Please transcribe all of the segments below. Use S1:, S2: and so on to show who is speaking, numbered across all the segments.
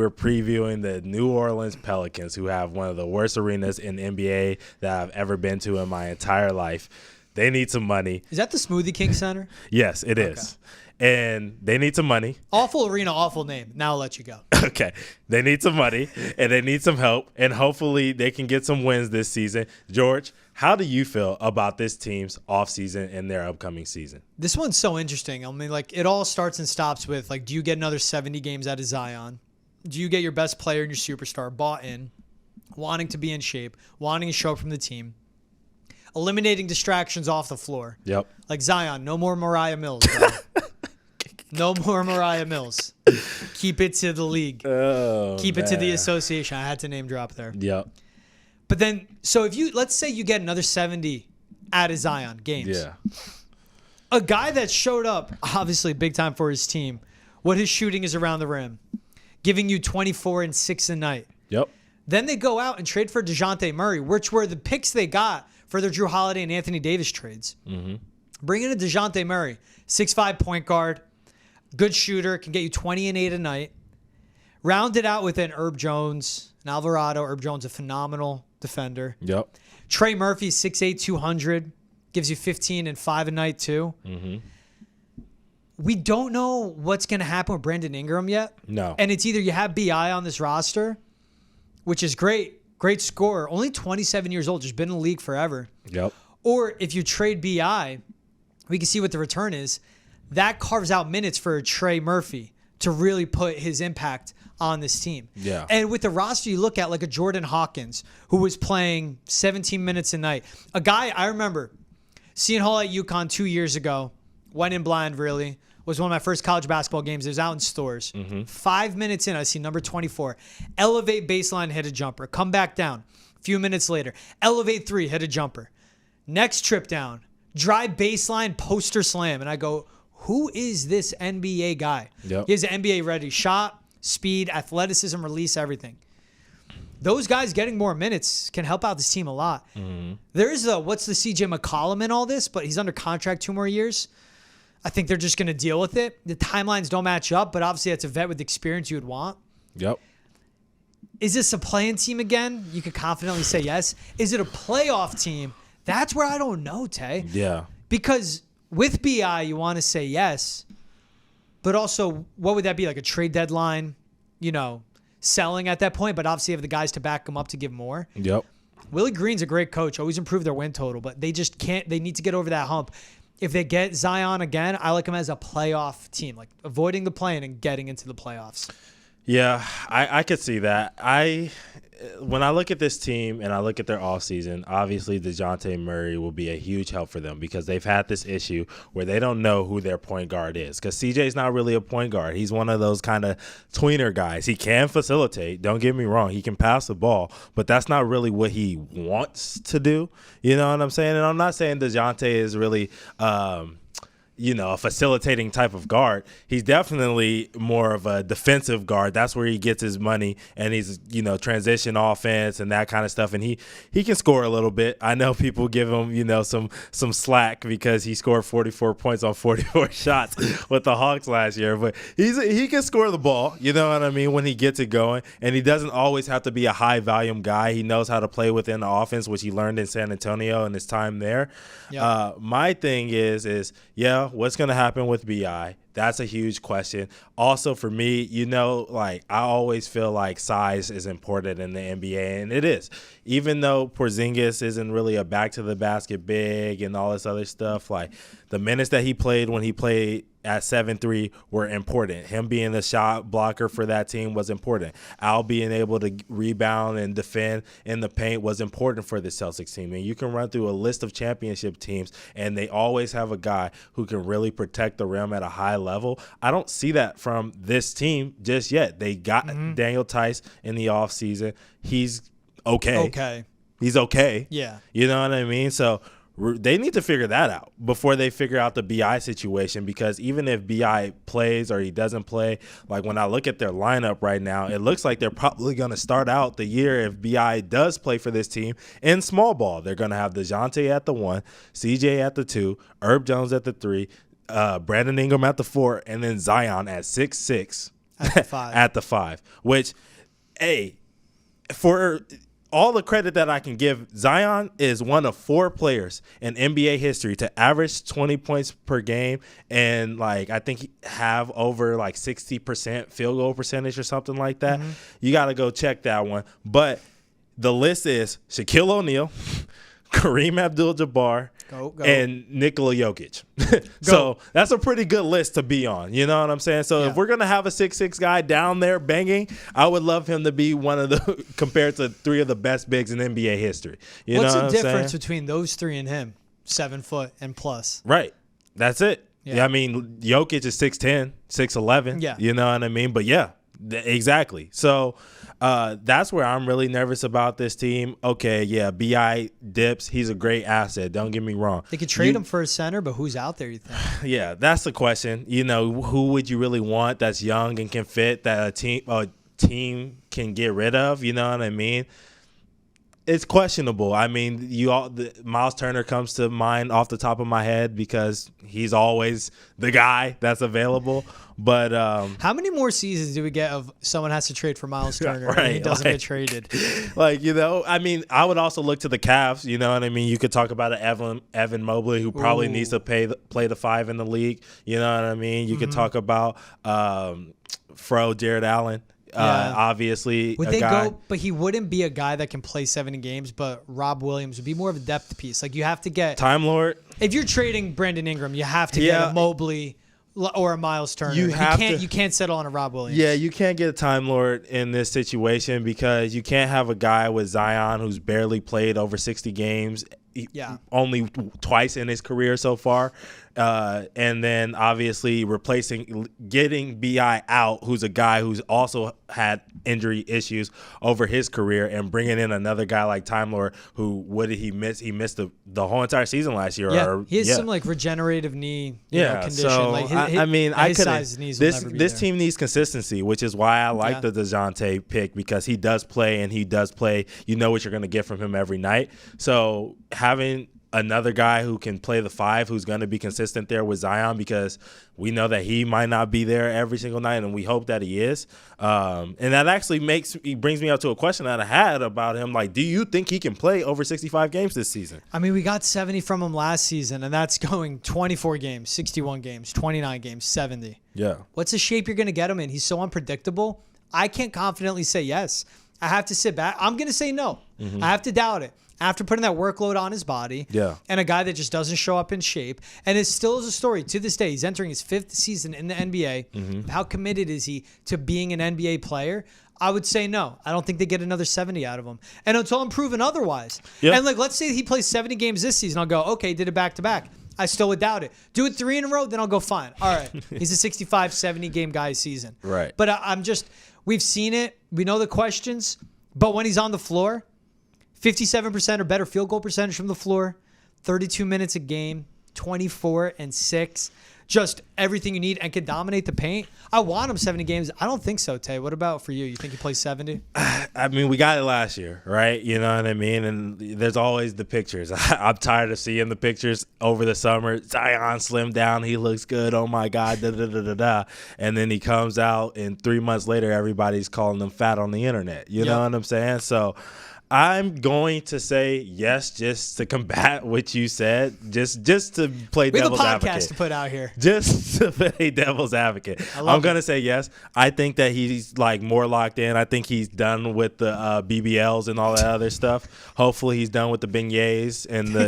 S1: were previewing the New Orleans Pelicans, who have one of the worst arenas in the NBA that I've ever been to in my entire life. They need some money.
S2: Is that the Smoothie King Center?
S1: Yes, it is. And they need some money.
S2: Awful arena, awful name. Now I'll let you go.
S1: Okay. They need some money, and they need some help, and hopefully they can get some wins this season. George, how do you feel about this team's offseason and their upcoming season?
S2: This one's so interesting. I mean, like, it all starts and stops with, like, do you get another 70 games out of Zion? Do you get your best player and your superstar bought in, wanting to be in shape, wanting to show up from the team, eliminating distractions off the floor?
S1: Yep.
S2: Like Zion, no more Mariah Mills, bro. No more Mariah Mills. Keep it to the league. Keep it to the association. I had to name drop there.
S1: Yep.
S2: But then, so if you, let's say you get another 70 out of Zion games.
S1: Yeah.
S2: A guy that showed up, obviously big time for his team, what his shooting is around the rim, giving you 24 and 6 a night.
S1: Yep.
S2: Then they go out and trade for Dejounte Murray, which were the picks they got for their Drew Holiday and Anthony Davis trades. Mm-hmm. Bring in a Dejounte Murray, 6'5" point guard, good shooter, can get you 20 and 8 a night. Round it out with an Herb Jones, an Alvarado. Herb Jones, a phenomenal defender.
S1: Yep.
S2: Trey Murphy, 6'8", 200, gives you 15 and 5 a night too. Mm-hmm. We don't know what's going to happen with Brandon Ingram yet.
S1: No.
S2: And it's either you have B.I. on this roster, which is great scorer, only 27 years old, just been in the league forever.
S1: Yep.
S2: Or if you trade B.I., we can see what the return is. That carves out minutes for Trey Murphy to really put his impact on this team.
S1: Yeah.
S2: And with the roster, you look at like a Jordan Hawkins, who was playing 17 minutes a night. A guy I remember seeing Hall at UConn 2 years ago, went in blind really, was one of my first college basketball games. It was out in stores. 5 minutes in, I see number 24. Elevate baseline, hit a jumper. Come back down. A few minutes later, elevate three, hit a jumper. Next trip down, drive baseline, poster slam. And I go, who is this NBA guy?
S1: Yep.
S2: He has an NBA-ready shot, speed, athleticism, release, everything. Those guys getting more minutes can help out this team a lot. Mm-hmm. There's what's the CJ McCollum in all this, but he's under contract 2 more years. I think they're just going to deal with it. The timelines don't match up, but obviously that's a vet with experience you would want.
S1: Yep.
S2: Is this a play-in team again? You could confidently say yes. Is it a playoff team? That's where I don't know, Tay.
S1: Yeah.
S2: Because with BI, you want to say yes, but also what would that be, like a trade deadline, selling at that point, but obviously you have the guys to back them up to give more.
S1: Yep.
S2: Willie Green's a great coach, always improve their win total, but they just can't, they need to get over that hump. If they get Zion again, I like them as a playoff team, like avoiding the play-in and getting into the playoffs.
S1: Yeah, I could see that. When I look at this team and I look at their offseason, obviously Dejounte Murray will be a huge help for them because they've had this issue where they don't know who their point guard is because CJ's not really a point guard. He's one of those kind of tweener guys. He can facilitate. Don't get me wrong. He can pass the ball, but that's not really what he wants to do. You know what I'm saying? And I'm not saying Dejounte is really a facilitating type of guard. He's definitely more of a defensive guard. That's where he gets his money, and he's, transition offense and that kind of stuff. And he can score a little bit. I know people give him, some slack because he scored 44 points on 44 shots with the Hawks last year. But he can score the ball, you know what I mean, when he gets it going. And he doesn't always have to be a high-volume guy. He knows how to play within the offense, which he learned in San Antonio in his time there. Yep. My thing is what's going to happen with BI? That's a huge question. Also, for me, I always feel like size is important in the NBA, and it is. Even though Porzingis isn't really a back-to-the-basket big and all this other stuff, like the minutes that he played when he played at 7-3 were important. Him being the shot blocker for that team was important. Al being able to rebound and defend in the paint was important for the Celtics team. And you can run through a list of championship teams, and they always have a guy who can really protect the rim at a high level. I don't see that from this team just yet. They got Daniel Tice in the offseason. He's okay. He's okay.
S2: Yeah.
S1: You know what I mean? So they need to figure that out before they figure out the BI situation, because even if BI plays or he doesn't play, like when I look at their lineup right now, it looks like they're probably going to start out the year, if BI does play for this team, in small ball. They're going to have Dejounte at the 1, CJ at the 2, Herb Jones at the 3, Brandon Ingram at the 4, and then Zion at 6'6",
S2: at the 5.
S1: At the 5, which, hey, for all the credit that I can give, Zion is one of 4 players in NBA history to average 20 points per game and, like, I think have over, like, 60% field goal percentage or something like that. Mm-hmm. You got to go check that one. But the list is Shaquille O'Neal, Kareem Abdul-Jabbar, and Nikola Jokic. So that's a pretty good list to be on. You know what I'm saying? So if we're going to have a 6'6" guy down there banging, I would love him to be one of the – compared to 3 of the best bigs in NBA history.
S2: What's the difference between those 3 and him? 7 foot and plus.
S1: Right. That's it. Yeah. I mean, Jokic is 6'10", 6'11". Yeah. You know what I mean? But, yeah, exactly. So – that's where I'm really nervous about this team. Okay, yeah, B.I. dips. He's a great asset. Don't get me wrong.
S2: They could trade him for a center, but who's out there, you think?
S1: Yeah, that's the question. You know, who would you really want that's young and can fit that a team can get rid of? You know what I mean? It's questionable. I mean, Miles Turner comes to mind off the top of my head because he's always the guy that's available. But
S2: how many more seasons do we get of someone has to trade for Miles Turner and he doesn't get traded?
S1: Like, you know, I mean, I would also look to the Cavs. You know what I mean? You could talk about Evan Mobley, who probably needs to play the 5 in the league. You know what I mean? You could talk about Jared Allen. Obviously,
S2: would they go? But he wouldn't be a guy that can play 70 games. But Rob Williams would be more of a depth piece. Like, you have to get
S1: Time Lord.
S2: If you're trading Brandon Ingram, you have to get a Mobley or a Miles Turner. You can't settle on a Rob Williams.
S1: Yeah, you can't get a Time Lord in this situation because you can't have a guy with Zion who's barely played over 60 games. Only twice in his career so far. And then obviously getting B.I. out, who's a guy who's also had injury issues over his career, and bringing in another guy like Time Lord, who what did he miss? He missed the whole entire season last year.
S2: Yeah, he has some like regenerative knee condition. So like
S1: this team needs consistency, which is why I like the Dejounte pick, because he does play and he does play. You know what you're going to get from him every night. So having another guy who can play the 5, who's going to be consistent there with Zion, because we know that he might not be there every single night, and we hope that he is. And that actually brings me up to a question that I had about him. Like, do you think he can play over 65 games this season?
S2: I mean, we got 70 from him last season, and that's going 24 games, 61 games, 29 games, 70.
S1: Yeah.
S2: What's the shape you're going to get him in? He's so unpredictable. I can't confidently say yes. I have to sit back. I'm going to say no. Mm-hmm. I have to doubt it. After putting that workload on his body, and a guy that just doesn't show up in shape, and it still is a story to this day. He's entering his 5th season in the NBA. Mm-hmm. How committed is he to being an NBA player? I would say no. I don't think they get another 70 out of him. And until I'm proven otherwise. Yep. And like, let's say he plays 70 games this season. I'll go, okay, did it back-to-back. I still would doubt it. Do it 3 in a row, then I'll go, fine. All right. He's a 65, 70-game guy a season.
S1: Right.
S2: But we've seen it. We know the questions. But when he's on the floor, 57% or better field goal percentage from the floor, 32 minutes a game, 24 and 6. Just everything you need, and can dominate the paint. I want him 70 games. I don't think so, Tay. What about for you? You think he plays 70?
S1: I mean, we got it last year, right? You know what I mean? And there's always the pictures. I'm tired of seeing the pictures over the summer. Zion slimmed down. He looks good. Oh, my God. Da, da, da, da, da. And then he comes out, and 3 months later, everybody's calling him fat on the internet. You know what I'm saying? So I'm going to say yes, just to combat what you said, just to play devil's advocate.
S2: We have a podcast to put out here.
S1: Just to play devil's advocate. I'm going to say yes. I think that he's like more locked in. I think he's done with the BBLs and all that other stuff. Hopefully he's done with the beignets and the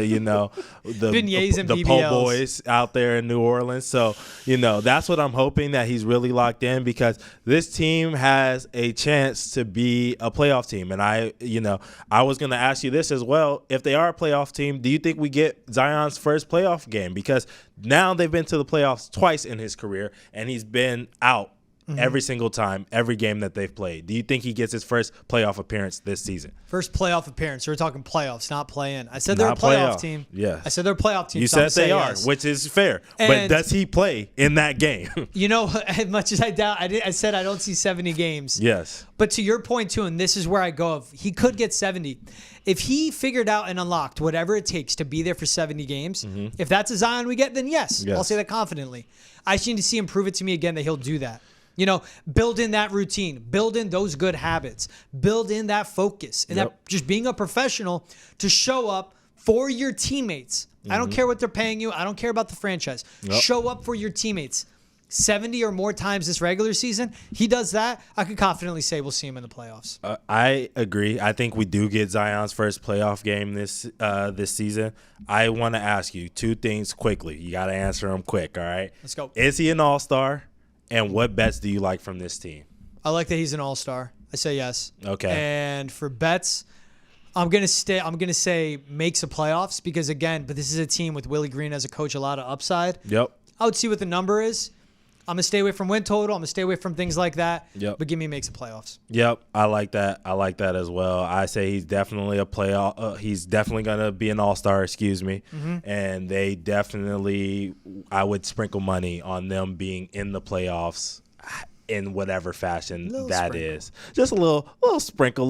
S2: beignets and
S1: the
S2: BBLs.
S1: po' boys out there in New Orleans. So, that's what I'm hoping, that he's really locked in, because this team has a chance to be a playoff team. And I was going to ask you this as well. If they are a playoff team, do you think we get Zion's first playoff game? Because now they've been to the playoffs twice in his career, and he's been out every single time, every game that they've played. Do you think he gets his first playoff appearance this season?
S2: First playoff appearance. We're talking playoffs, not play-in. I said they're a playoff team.
S1: Yeah.
S2: I said they're a playoff team.
S1: You said they are, which is fair. But does he play in that game?
S2: As much as I doubt, I said I don't see 70 games.
S1: Yes.
S2: But to your point, too, and this is where I go, of he could get 70. If he figured out and unlocked whatever it takes to be there for 70 games, if that's a Zion we get, then yes. I'll say that confidently. I just need to see him prove it to me again that he'll do that. You know, build in that routine, build in those good habits, build in that focus, and that just being a professional to show up for your teammates. I don't care what they're paying you. I don't care about the franchise. Show up for your teammates 70 or more times this regular season. He does that. I could confidently say we'll see him in the playoffs.
S1: I agree. I think we do get Zion's first playoff game this season. I want to ask you two things quickly. You got to answer them quick, all right?
S2: Let's go.
S1: Is he an all-star? And what bets do you like from this team?
S2: I like that he's an all-star. I say yes.
S1: Okay.
S2: And for bets, I'm gonna say makes the playoffs because but this is a team with Willie Green as a coach, a lot of upside.
S1: Yep.
S2: I would see what the number is. I'm gonna stay away from win total. I'm gonna stay away from things like that.
S1: Yep.
S2: But give me makes the playoffs.
S1: Yep. I like that. I like that as well. I say he's definitely a playoff. He's definitely gonna be an all-star. Excuse me. And they definitely. I would sprinkle money on them being in the playoffs in whatever fashion that is. Just a little sprinkle.